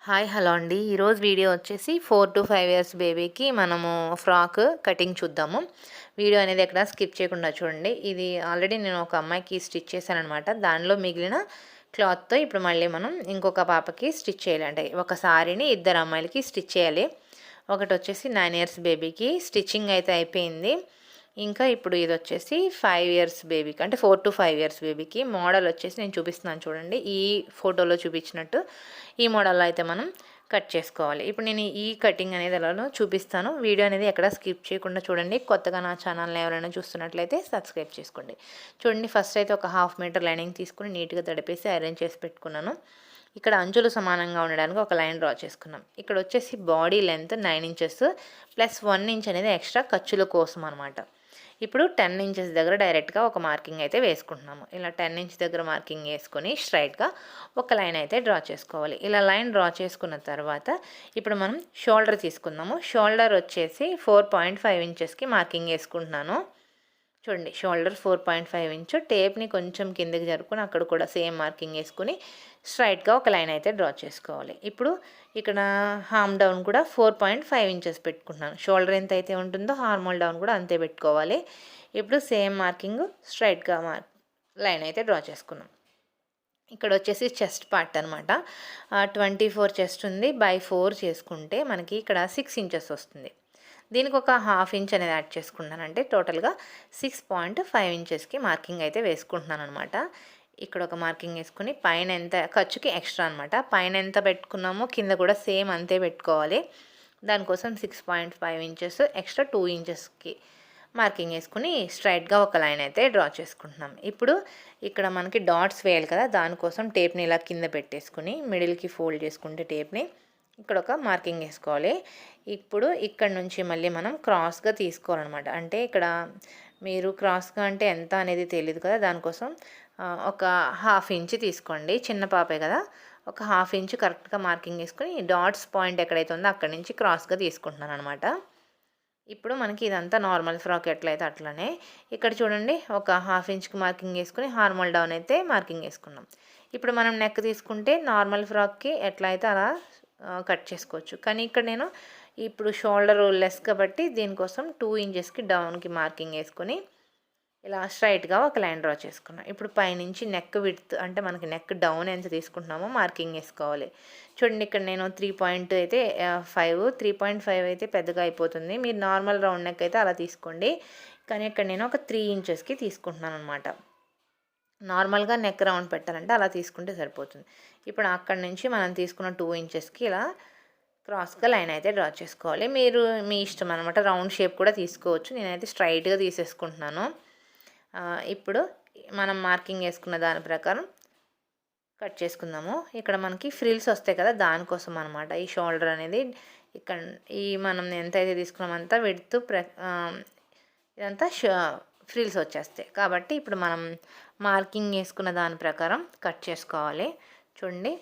Hi hello అండి. ఈరోజు video వచ్చేసి 4-5 ఇయర్స్ బేబీకి మనము ఫ్రాక్ కటింగ్ చూద్దాము. వీడియో అనేది ఎక్కడ స్కిప్ చేయకుండా చూడండి. ఇది ఆల్రెడీ నేను ఒక అమ్మాయికి స్టిచ్ చేశాననమాట. దానిలో మిగిలిన క్లాత్తో ఇప్పుడు మళ్ళీ మనం ఇంకొక పాపకి స్టిచ్ చేయాలి. అంటే ఒక సారీని ఇద్దరు అమ్మాయిలకి స్టిచ్ చేయాలి. ఒకటి వచ్చేసి 9 ఇయర్స్ బేబీకి స్టిచ్చింగ్ అయితే అయిపోయింది. ఇంకా ఇప్పుడు ఇది వచ్చేసి 5 ఇయర్స్ బేబీకి, అంటే 4-5 ఇయర్స్ బేబీకి మోడల్ వచ్చేసి నేను చూపిస్తున్నాను చూడండి. ఈ ఫోటోలో చూపించినట్టు ఈ మోడల్లో అయితే మనం కట్ చేసుకోవాలి. ఇప్పుడు నేను ఈ కటింగ్ అనేది ఎలానో చూపిస్తాను. వీడియో అనేది ఎక్కడ స్కిప్ చేయకుండా చూడండి. కొత్తగా నా ఛానల్ని ఎవరైనా చూస్తున్నట్లయితే సబ్స్క్రైబ్ చేసుకోండి. చూడండి, ఫస్ట్ అయితే ఒక 1/2 మీటర్ లైనింగ్ తీసుకుని నీట్గా తడిపేసి ఐరన్ చేసి పెట్టుకున్నాను. ఇక్కడ అంచులు సమానంగా ఉండడానికి ఒక లైన్ డ్రా చేసుకున్నాం. ఇక్కడ వచ్చేసి body length 9 inches plus 1 inch అనేది ఎక్స్ట్రా ఖర్చుల కోసం అనమాట. ఇప్పుడు 10 ఇంచెస్ దగ్గర డైరెక్ట్గా ఒక మార్కింగ్ అయితే వేసుకుంటున్నాము. ఇలా 10 ఇంచ్ దగ్గర మార్కింగ్ వేసుకొని స్ట్రైట్గా ఒక లైన్ అయితే డ్రా చేసుకోవాలి. ఇలా లైన్ డ్రా చేసుకున్న తర్వాత ఇప్పుడు మనం షోల్డర్ తీసుకుందాము. షోల్డర్ వచ్చేసి 4.5 ఇంచెస్కి మార్కింగ్ వేసుకుంటున్నాను. చూడండి, షోల్డర్ 4.5 ఇంచు. టేప్ని కొంచెం కిందకి జరుపుకొని అక్కడ కూడా సేమ్ మార్కింగ్ వేసుకుని స్ట్రైట్గా ఒక లైన్ అయితే డ్రా చేసుకోవాలి. ఇప్పుడు ఇక్కడ హార్మ్ డౌన్ కూడా 4.5 ఇంచెస్ పెట్టుకుంటున్నాను. షోల్డర్ ఎంత అయితే ఉంటుందో హార్మోల్ డౌన్ కూడా అంతే పెట్టుకోవాలి. ఇప్పుడు సేమ్ మార్కింగ్ స్ట్రైట్గా లైన్ అయితే డ్రా చేసుకున్నాం. ఇక్కడ వచ్చేసి చెస్ట్ పార్ట్ అనమాట. 24 చెస్ట్ ఉంది. బై 4 చేసుకుంటే మనకి ఇక్కడ 6 ఇంచెస్ వస్తుంది. దీనికి ఒక 1/2 ఇంచ్ అనేది యాడ్ చేసుకుంటున్నాను. అంటే టోటల్గా 6.5 ఇంచెస్కి మార్కింగ్ అయితే వేసుకుంటున్నాను అనమాట. ఇక్కడ ఒక మార్కింగ్ వేసుకుని పైన ఎంత ఖర్చుకి ఎక్స్ట్రా అనమాట, పైన ఎంత పెట్టుకున్నామో కింద కూడా సేమ్ అంతే పెట్టుకోవాలి. దానికోసం 6.5 ఇంచెస్ ఎక్స్ట్రా 2 ఇంచెస్కి మార్కింగ్ వేసుకుని స్ట్రైట్గా ఒక లైన్ అయితే డ్రా చేసుకుంటున్నాం. ఇప్పుడు ఇక్కడ మనకి డాట్స్ వేయాలి కదా, దానికోసం టేప్ని ఇలా కింద పెట్టేసుకుని మిడిల్కి ఫోల్డ్ చేసుకుంటే టేప్ని ఇక్కడ ఒక మార్కింగ్ వేసుకోవాలి. ఇప్పుడు ఇక్కడ నుంచి మళ్ళీ మనం క్రాస్గా తీసుకోవాలన్నమాట. అంటే ఇక్కడ మీరు క్రాస్గా అంటే ఎంత అనేది తెలియదు కదా, దానికోసం ఒక 1/2 ఇంచ్ తీసుకోండి. చిన్న పాపే కదా, ఒక 1/2 ఇంచ్ కరెక్ట్గా మార్కింగ్ వేసుకొని డాట్స్ పాయింట్ ఎక్కడైతే ఉందో అక్కడి నుంచి క్రాస్గా తీసుకుంటున్నాను అనమాట. ఇప్పుడు మనకి ఇదంతా నార్మల్ ఫ్రాక్ ఎట్లయితే అట్లనే ఇక్కడ చూడండి, ఒక 1/2 ఇంచ్కి మార్కింగ్ వేసుకుని హార్మల్ డౌన్ అయితే మార్కింగ్ వేసుకున్నాం. ఇప్పుడు మనం నెక్ తీసుకుంటే నార్మల్ ఫ్రాక్కి ఎట్లా అయితే అలా కట్ చేసుకోవచ్చు. కానీ ఇక్కడ నేను ఇప్పుడు షోల్డర్ లెస్ కాబట్టి దీనికోసం 2 ఇంచెస్కి డౌన్కి మార్కింగ్ వేసుకొని ఇలా స్ట్రైట్గా ఒక లైన్ డ్రా చేసుకున్నాం. ఇప్పుడు పైనుంచి నెక్ విడ్త్, అంటే మనకి నెక్ డౌన్ ఎంత తీసుకుంటున్నామో మార్కింగ్ వేసుకోవాలి. చూడండి, ఇక్కడ నేను 3.5 అయితే పెద్దగా అయిపోతుంది. మీరు నార్మల్ రౌండ్ నెక్ అయితే అలా తీసుకోండి. కానీ ఇక్కడ నేను ఒక 3 ఇంచెస్కి తీసుకుంటున్నాను అనమాట. నార్మల్గా నెక్ రౌండ్ పెట్టాలంటే అలా తీసుకుంటే సరిపోతుంది. ఇప్పుడు అక్కడ నుంచి మనం తీసుకున్న 2 ఇంచెస్కి ఇలా క్రాస్గా లైన్ అయితే డ్రా చేసుకోవాలి. మీరు మీ ఇష్టం అనమాట, రౌండ్ షేప్ కూడా తీసుకోవచ్చు. నేనైతే స్ట్రైట్గా తీసేసుకుంటున్నాను. ఇప్పుడు మనం మార్కింగ్ వేసుకున్న దాని ప్రకారం కట్ చేసుకుందాము. ఇక్కడ మనకి ఫ్రిల్స్ వస్తాయి కదా, దానికోసం అనమాట ఈ షోల్డర్ అనేది. ఇక్కడ ఈ మనం ఎంతైతే తీసుకున్నామంతా విడ్త్ ఇదంతా ఫ్రిల్స్ వచ్చేస్తాయి కాబట్టి ఇప్పుడు మనం మార్కింగ్ వేసుకున్న దాని ప్రకారం కట్ చేసుకోవాలి. చూడండి,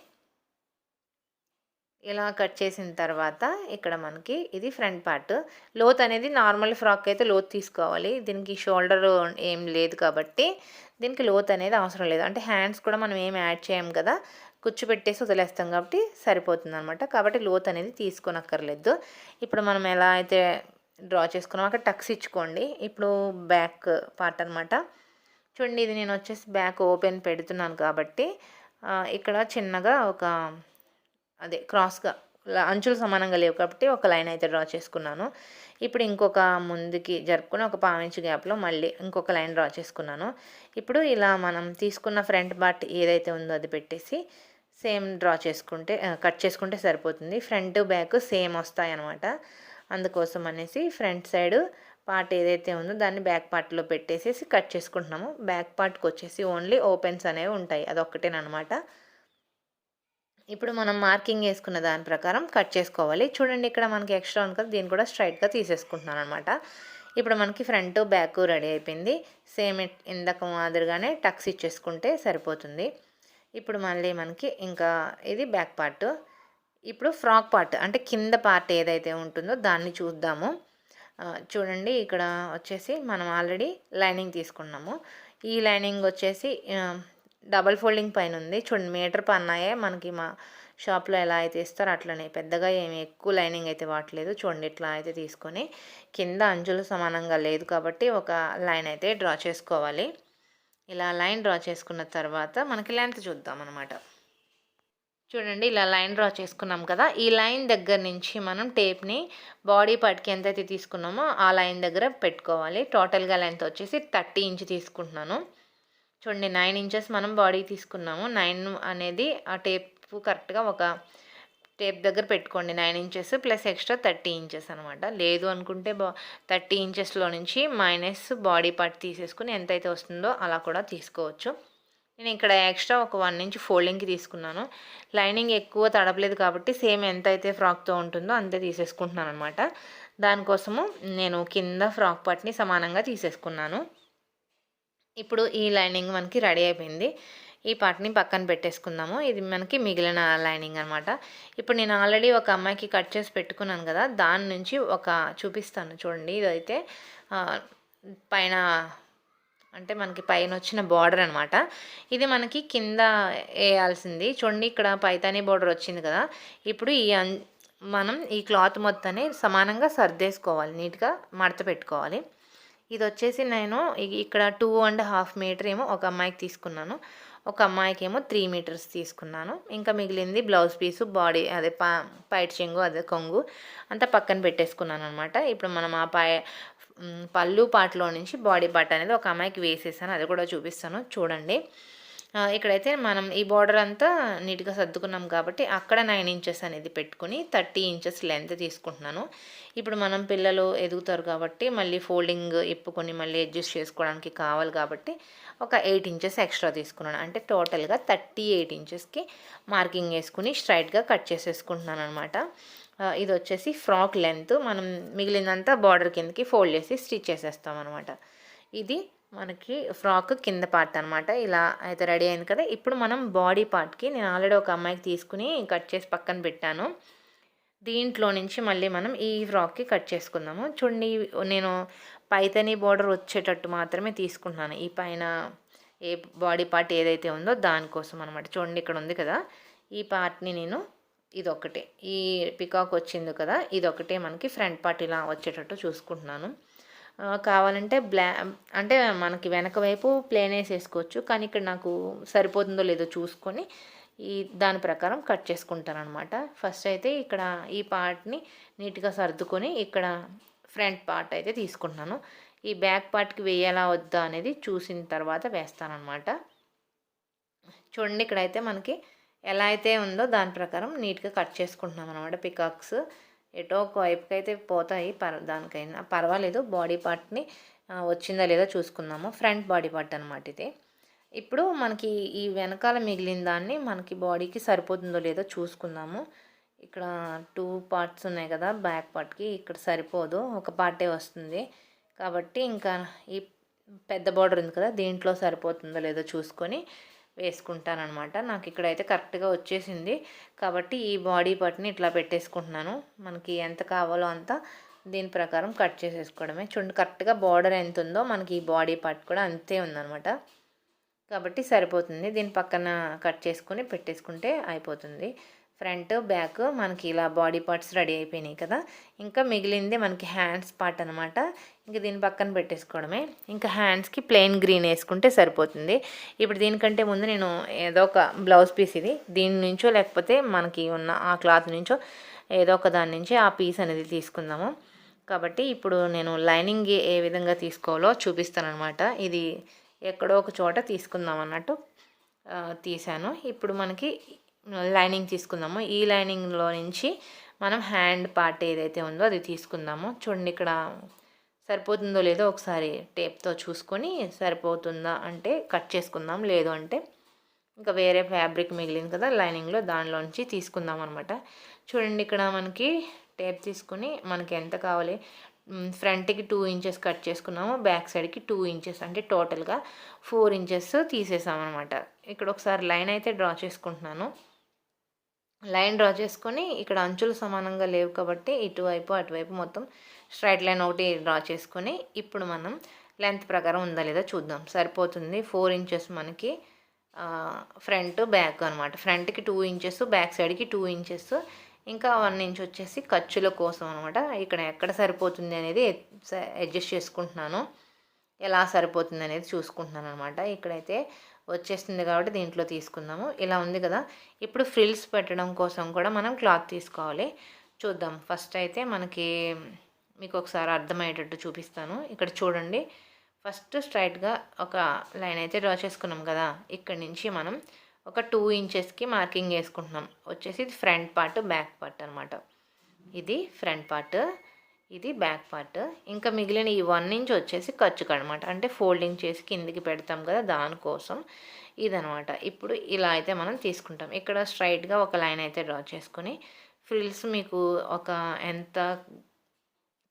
ఇలా కట్ చేసిన తర్వాత ఇక్కడ మనకి ఇది ఫ్రంట్ పార్ట్. లోత్ అనేది నార్మల్ ఫ్రాక్ అయితే లోత్ తీసుకోవాలి. దీనికి షోల్డర్ ఏం లేదు కాబట్టి దీనికి లోత్ అనేది అవసరం లేదు. అంటే హ్యాండ్స్ కూడా మనం ఏం యాడ్ చేయం కదా, కుచ్చు పెట్టేసి వదిలేస్తాం కాబట్టి సరిపోతుంది అనమాట. కాబట్టి లోత్ అనేది తీసుకోనక్కర్లేదు. ఇప్పుడు మనం ఎలా అయితే డ్రా చేసుకున్నాం అక్కడ టక్స్ ఇచ్చుకోండి. ఇప్పుడు బ్యాక్ పార్ట్ అనమాట. చూడండి, ఇది నేను వచ్చేసి బ్యాక్ ఓపెన్ పెడుతున్నాను కాబట్టి ఇక్కడ చిన్నగా ఒక క్రాస్గా అంచులు సమానంగా లేవు కాబట్టి ఒక లైన్ అయితే డ్రా చేసుకున్నాను. ఇప్పుడు ఇంకొక ముందుకి జరుపుకొని ఒక 1/4 ఇంచ్ గ్యాప్లో మళ్ళీ ఇంకొక లైన్ డ్రా చేసుకున్నాను. ఇప్పుడు ఇలా మనం తీసుకున్న ఫ్రంట్ పార్ట్ ఏదైతే ఉందో అది పెట్టేసి సేమ్ డ్రా చేసుకుంటే కట్ చేసుకుంటే సరిపోతుంది. ఫ్రంట్ బ్యాక్ సేమ్ వస్తాయి అన్నమాట. అందుకోసం అనేసి ఫ్రంట్ సైడ్ పార్ట్ ఏదైతే ఉందో దాన్ని బ్యాక్ పార్ట్లో పెట్టేసేసి కట్ చేసుకుంటున్నాము. బ్యాక్ పార్ట్కి వచ్చేసి ఓన్లీ ఓపెన్స్ అనేవి ఉంటాయి, అదొక్కటేనమాట. ఇప్పుడు మనం మార్కింగ్ వేసుకున్న దాని ప్రకారం కట్ చేసుకోవాలి. చూడండి, ఇక్కడ మనకి ఎక్స్ట్రా ఉంది కదా, దీన్ని కూడా స్ట్రైట్గా తీసేసుకుంటున్నాను అనమాట. ఇప్పుడు మనకి ఫ్రంట్ బ్యాక్ రెడీ అయిపోయింది. సేమ్ ఇందాక మాదిరిగానే టక్స్ ఇచ్చేసుకుంటే సరిపోతుంది. ఇప్పుడు మళ్ళీ మనకి ఇంకా ఇది బ్యాక్ పార్ట్. ఇప్పుడు ఫ్రాక్ పార్ట్ అంటే కింద పార్ట్ ఏదైతే ఉంటుందో దాన్ని చూద్దాము. చూడండి, ఇక్కడ వచ్చేసి మనం ఆల్రెడీ లైనింగ్ తీసుకున్నాము. ఈ లైనింగ్ వచ్చేసి డబల్ ఫోల్డింగ్ పైన ఉంది చూడండి. మీటర్ పన్నాయే మనకి మా షాప్లో ఎలా అయితే ఇస్తారో అట్లనే, పెద్దగా ఏమి ఎక్కువ లైనింగ్ అయితే వాడలేదు. చూడండి ఇట్లా అయితే తీసుకొని కింద అంచులు సమానంగా లేదు కాబట్టి ఒక లైన్ అయితే డ్రా చేసుకోవాలి. ఇలా లైన్ డ్రా చేసుకున్న తర్వాత మనకి లెంత్ చూద్దాం అనమాట. చూడండి ఇలా లైన్ డ్రా చేసుకున్నాం కదా, ఈ లైన్ దగ్గర నుంచి మనం టేప్ని బాడీ పార్ట్కి ఎంతైతే తీసుకున్నామో ఆ లైన్ దగ్గర పెట్టుకోవాలి. టోటల్గా లెంత్ వచ్చేసి 30 ఇంచ్ తీసుకుంటున్నాను. చూడండి 9 ఇంచెస్ మనం బాడీ తీసుకున్నాము. 9 అనేది ఆ టేప్ కరెక్ట్గా ఒక టేప్ దగ్గర పెట్టుకోండి. 9 ఇంచెస్ ప్లస్ ఎక్స్ట్రా 30 ఇంచెస్ అనమాట. లేదు అనుకుంటే 30 ఇంచెస్లో నుంచి మైనస్ బాడీ పార్ట్ తీసేసుకుని ఎంతైతే వస్తుందో అలా కూడా తీసుకోవచ్చు. నేను ఇక్కడ ఎక్స్ట్రా ఒక 1 ఇంచ్ ఫోల్డింగ్కి తీసుకున్నాను. లైనింగ్ ఎక్కువ తడపలేదు కాబట్టి సేమ్ ఎంతైతే ఫ్రాక్తో ఉంటుందో అంతే తీసేసుకుంటున్నాను అనమాట. దానికోసము నేను కింద ఫ్రాక్ పార్ట్ని సమానంగా తీసేసుకున్నాను. ఇప్పుడు ఈ లైనింగ్ మనకి రెడీ అయిపోయింది. ఈ పార్ట్ని పక్కన పెట్టేసుకుందాము. ఇది మనకి మిగిలిన లైనింగ్ అనమాట. ఇప్పుడు నేను ఆల్రెడీ ఒక అమ్మాయికి కట్ చేసి పెట్టుకున్నాను కదా, దాని నుంచి ఒక చూపిస్తాను చూడండి. ఇదైతే పైన అంటే మనకి పైన వచ్చిన బార్డర్ అనమాట. ఇది మనకి కింద వేయాల్సింది. చూడండి ఇక్కడ పైతానీ బార్డర్ వచ్చింది కదా, ఇప్పుడు మనం ఈ క్లాత్ మొత్తాన్ని సమానంగా సర్దేసుకోవాలి, నీట్గా మడత పెట్టుకోవాలి. ఇది వచ్చేసి నేను ఇక్కడ 2.5 మీటర్ ఏమో ఒక అమ్మాయికి తీసుకున్నాను, ఒక అమ్మాయికి ఏమో 3 మీటర్స్ తీసుకున్నాను. ఇంకా మిగిలింది బ్లౌజ్ పీసు, బాడీ అదే పైట్ చెంగు, అదే కొంగు అంతా పక్కన పెట్టేసుకున్నాను అనమాట. ఇప్పుడు మనం ఆ పళ్ళు పాటలో నుంచి బాడీ పార్ట్ అనేది ఒక అమ్మాయికి వేసేసాను, అది కూడా చూపిస్తాను చూడండి. ఇక్కడైతే మనం ఈ బార్డర్ అంతా నీట్గా సర్దుకున్నాం కాబట్టి అక్కడ 9 ఇంచెస్ అనేది పెట్టుకుని 30 ఇంచెస్ లెంత్ తీసుకుంటున్నాను. ఇప్పుడు మనం పిల్లలు ఎదుగుతారు కాబట్టి మళ్ళీ ఫోల్డింగ్ ఇప్పుకొని మళ్ళీ అడ్జస్ట్ చేసుకోవడానికి కావాలి కాబట్టి ఒక 8 ఇంచెస్ ఎక్స్ట్రా తీసుకున్నాను. అంటే టోటల్గా 38 ఇంచెస్కి మార్కింగ్ వేసుకుని స్ట్రైట్గా కట్ చేసేసుకుంటున్నాను అనమాట. ఇది వచ్చేసి ఫ్రాక్ లెంత్. మనం మిగిలినంతా బార్డర్ కిందకి ఫోల్డ్ చేసి స్టిచ్ చేసేస్తాం అనమాట. ఇది మనకి ఫ్రాక్ కింద పార్ట్ అనమాట. ఇలా అయితే రెడీ అయింది కదా. ఇప్పుడు మనం బాడీ పార్ట్కి నేను ఆల్రెడీ ఒక అమ్మాయికి తీసుకుని కట్ చేసి పక్కన పెట్టాను. దీంట్లో నుంచి మళ్ళీ మనం ఈ ఫ్రాక్కి కట్ చేసుకుందాము. చూడండి నేను పైతనీ బార్డర్ వచ్చేటట్టు మాత్రమే తీసుకుంటున్నాను, ఈ పైన ఏ బాడీ పార్ట్ ఏదైతే ఉందో దానికోసం అనమాట. చూడండి ఇక్కడ ఉంది కదా, ఈ పార్ట్ని నేను ఇదొకటే, ఈ పికాక్ వచ్చింది కదా, ఇదొకటే మనకి ఫ్రంట్ పార్ట్ ఇలా వచ్చేటట్టు చూసుకుంటున్నాను. కావాలంటే అంటే మనకి వెనక వైపు ప్లేన్ వేసేసుకోవచ్చు, కానీ ఇక్కడ నాకు సరిపోతుందో లేదో చూసుకొని దాని ప్రకారం కట్ చేసుకుంటాను అనమాట. ఫస్ట్ అయితే ఇక్కడ ఈ పార్ట్ని నీట్గా సర్దుకొని ఇక్కడ ఫ్రంట్ పార్ట్ అయితే తీసుకుంటున్నాను. ఈ బ్యాక్ పార్ట్కి వేయాలా వద్దా అనేది చూసిన తర్వాత వేస్తానమాట. చూడండి ఇక్కడైతే మనకి ఎలా అయితే ఉందో దాని ప్రకారం నీట్గా కట్ చేసుకుంటున్నాం అనమాట. పికాక్స్ ఎటో ఒక వైపుకి అయితే పోతాయి, దానికైనా పర్వాలేదు. బాడీ పార్ట్ని వచ్చిందా లేదో చూసుకుందాము. ఫ్రంట్ బాడీ పార్ట్ అనమాట ఇది. ఇప్పుడు మనకి ఈ వెనకాల మిగిలిన దాన్ని మనకి బాడీకి సరిపోతుందో లేదో చూసుకుందాము. ఇక్కడ 2 పార్ట్స్ ఉన్నాయి కదా బ్యాక్ పార్ట్కి, ఇక్కడ సరిపోదు, ఒక పార్టే వస్తుంది కాబట్టి ఇంకా ఈ పెద్ద బార్డర్ ఉంది కదా దీంట్లో సరిపోతుందో లేదో చూసుకొని వేసుకుంటానమాట. నాకు ఇక్కడైతే కరెక్ట్గా వచ్చేసింది కాబట్టి ఈ బాడీ పార్ట్ని ఇట్లా పెట్టేసుకుంటున్నాను. మనకి ఎంత కావాలో అంత దీని ప్రకారం కట్ చేసేసుకోవడమే. చూడండి కరెక్ట్గా బార్డర్ ఎంత ఉందో మనకి ఈ బాడీ పార్ట్ కూడా అంతే ఉందన్నమాట, కాబట్టి సరిపోతుంది. దీని పక్కన కట్ చేసుకొని పెట్టేసుకుంటే అయిపోతుంది. ఫ్రంట్ బ్యాక్ మనకి ఇలా బాడీ పార్ట్స్ రెడీ అయిపోయినాయి కదా. ఇంకా మిగిలింది మనకి హ్యాండ్స్ పార్ట్ అనమాట. ఇంకా దీని పక్కన పెట్టేసుకోవడమే. ఇంకా హ్యాండ్స్కి ప్లెయిన్ గ్రీన్ వేసుకుంటే సరిపోతుంది. ఇప్పుడు దీనికంటే ముందు నేను ఏదో ఒక బ్లౌజ్ పీస్, ఇది దీని నుంచో లేకపోతే మనకి ఉన్న ఆ క్లాత్ నుంచో ఏదో ఒక దాని నుంచి ఆ పీస్ అనేది తీసుకుందాము. కాబట్టి ఇప్పుడు నేను లైనింగ్ ఏ విధంగా తీసుకోవాలో చూపిస్తాను అనమాట. ఇది ఎక్కడో ఒక చోట తీసుకుందాం అన్నట్టు తీసాను. ఇప్పుడు మనకి లైనింగ్ తీసుకుందాము. ఈ లైనింగ్లో నుంచి మనం హ్యాండ్ పార్ట్ ఏదైతే ఉందో అది తీసుకుందాము. చూడండి ఇక్కడ సరిపోతుందో లేదో ఒకసారి టేప్తో చూసుకొని సరిపోతుందా అంటే కట్ చేసుకుందాం, లేదు అంటే ఇంకా వేరే ఫ్యాబ్రిక్ మిగిలింది కదా లైనింగ్లో, దానిలోంచి తీసుకుందాం అనమాట. చూడండి ఇక్కడ మనకి టేప్ తీసుకుని మనకి ఎంత కావాలి, ఫ్రంట్కి 2 ఇంచెస్ కట్ చేసుకున్నాము, బ్యాక్ సైడ్కి 2 ఇంచెస్, అంటే టోటల్గా 4 ఇంచెస్ తీసేసామన్నమాట. ఇక్కడ ఒకసారి లైన్ అయితే డ్రా చేసుకుంటున్నాను. లైన్ డ్రా చేసుకొని ఇక్కడ అంచులు సమానంగా లేవు కాబట్టి ఇటువైపు అటువైపు మొత్తం స్ట్రైట్ లైన్ ఒకటి డ్రా చేసుకొని ఇప్పుడు మనం లెంత్ ప్రకారం ఉందా లేదా చూద్దాం. సరిపోతుంది 4 ఇంచెస్ మనకి ఫ్రంట్ బ్యాక్ అనమాట. ఫ్రంట్కి 2 ఇంచెస్, బ్యాక్ సైడ్కి 2 ఇంచెస్, ఇంకా 1 ఇంచ్ వచ్చేసి ఖర్చుల కోసం అనమాట. ఇక్కడ ఎక్కడ సరిపోతుంది అనేది అడ్జస్ట్ చేసుకుంటున్నాను, ఎలా సరిపోతుంది అనేది చూసుకుంటున్నాను అనమాట. ఇక్కడైతే వచ్చేస్తుంది కాబట్టి దీంట్లో తీసుకుందాము. ఇలా ఉంది కదా. ఇప్పుడు ఫ్రిల్స్ పెట్టడం కోసం కూడా మనం క్లాత్ తీసుకోవాలి. చూద్దాం. ఫస్ట్ అయితే మీకు ఒకసారి అర్థమయ్యేటట్టు చూపిస్తాను. ఇక్కడ చూడండి. ఫస్ట్ స్ట్రైట్గా ఒక లైన్ అయితే డ్రా చేసుకున్నాం కదా. ఇక్కడ నుంచి మనం ఒక 2 ఇంచెస్కి మార్కింగ్ వేసుకుంటున్నాం. వచ్చేసి ఇది ఫ్రంట్ పార్ట్, బ్యాక్ పార్ట్ అనమాట. ఇది ఫ్రంట్ పార్ట్, ఇది బ్యాక్ పార్ట్. ఇంకా మిగిలిన ఈ 1 ఇంచ్ వచ్చేసి ఖర్చుకు అనమాట. అంటే ఫోల్డింగ్ చేసి కిందికి పెడతాం కదా, దానికోసం ఇదనమాట. ఇప్పుడు ఇలా అయితే మనం తీసుకుంటాం. ఇక్కడ స్ట్రైట్గా ఒక లైన్ అయితే డ్రా చేసుకొని ఫ్రిల్స్ మీకు ఎంత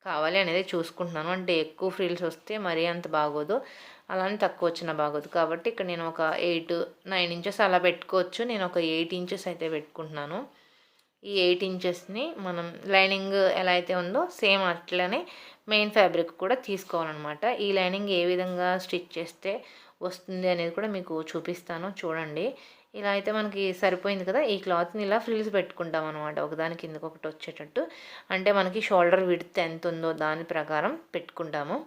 కావాలి అనేది చూసుకుంటున్నాను. అంటే ఎక్కువ ఫ్రిల్స్ వస్తే మరీ అంత బాగోదు, అలానే తక్కువ వచ్చినా బాగోదు. కాబట్టి ఇక్కడ నేను ఒక 8-9 ఇంచెస్ అలా పెట్టుకోవచ్చు. నేను ఒక 8 ఇంచెస్ అయితే పెట్టుకుంటున్నాను. ఈ 8 ఇంచెస్ని మనం లైనింగ్ ఎలా అయితే ఉందో సేమ్ అట్లనే మెయిన్ ఫ్యాబ్రిక్ కూడా తీసుకోవాలన్నమాట. ఈ లైనింగ్ ఏ విధంగా స్టిచ్ చేస్తే వస్తుంది అనేది కూడా మీకు చూపిస్తాను, చూడండి. ఇలా అయితే మనకి సరిపోయింది కదా. ఈ క్లాత్ని ఇలా ఫ్రిల్స్ పెట్టుకుంటాం అనమాట, ఒకదాని కిందకి ఒకటి వచ్చేటట్టు. అంటే మనకి షోల్డర్ విడ్త్ ఎంత ఉందో దాని ప్రకారం పెట్టుకుంటాము.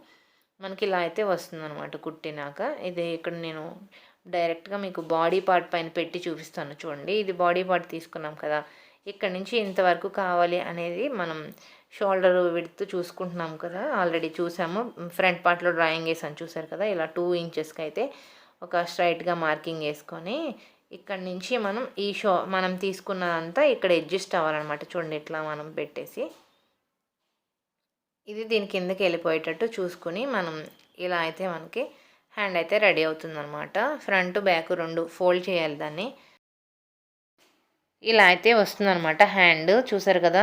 మనకి ఇలా అయితే వస్తుందన్నమాట కుట్టినాక. ఇది ఇక్కడ నేను డైరెక్ట్గా మీకు బాడీ పార్ట్ పైన పెట్టి చూపిస్తాను, చూడండి. ఇది బాడీ పార్ట్ తీసుకున్నాం కదా. ఇక్కడ నుంచి ఇంతవరకు కావాలి అనేది మనం షోల్డర్ విడ్త్ చూసుకుంటున్నాం కదా, ఆల్రెడీ చూసాము. ఫ్రంట్ పార్ట్లో డ్రాయింగ్ వేసాను, చూసారు కదా. ఇలా 2 ఇంచెస్కి అయితే ఒక స్ట్రైట్గా మార్కింగ్ వేసుకొని ఇక్కడ నుంచి మనం తీసుకున్నదంతా ఇక్కడ అడ్జస్ట్ అవ్వాలన్నమాట. చూడండి, ఇట్లా మనం పెట్టేసి ఇది దీని కిందకి వెళ్ళిపోయేటట్టు చూసుకుని మనం ఇలా అయితే మనకి హ్యాండ్ అయితే రెడీ అవుతుందన్నమాట. ఫ్రంట్ బ్యాక్ 2 ఫోల్డ్ చేయాలి దాన్ని. ఇలా అయితే వస్తుందన్నమాట హ్యాండ్, చూసారు కదా.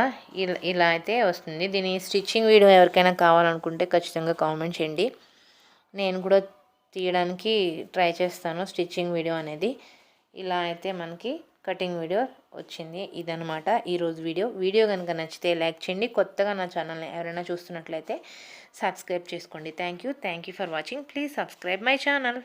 ఇలా అయితే వస్తుంది. దీని స్టిచ్చింగ్ వీడియో ఎవరికైనా కావాలనుకుంటే ఖచ్చితంగా కామెంట్ చేయండి, నేను కూడా తీయడానికి ట్రై చేస్తాను స్టిచ్చింగ్ వీడియో అనేది. ఇలా అయితే మనకి కటింగ్ వీడియో వచ్చింది. ఇదనమాట ఈరోజు వీడియో కనుక నచ్చితే లైక్ చేయండి. కొత్తగా నా ఛానల్ని ఎవరైనా చూస్తున్నట్లయితే సబ్స్క్రైబ్ చేసుకోండి. Thank you for watching. Please subscribe my channel.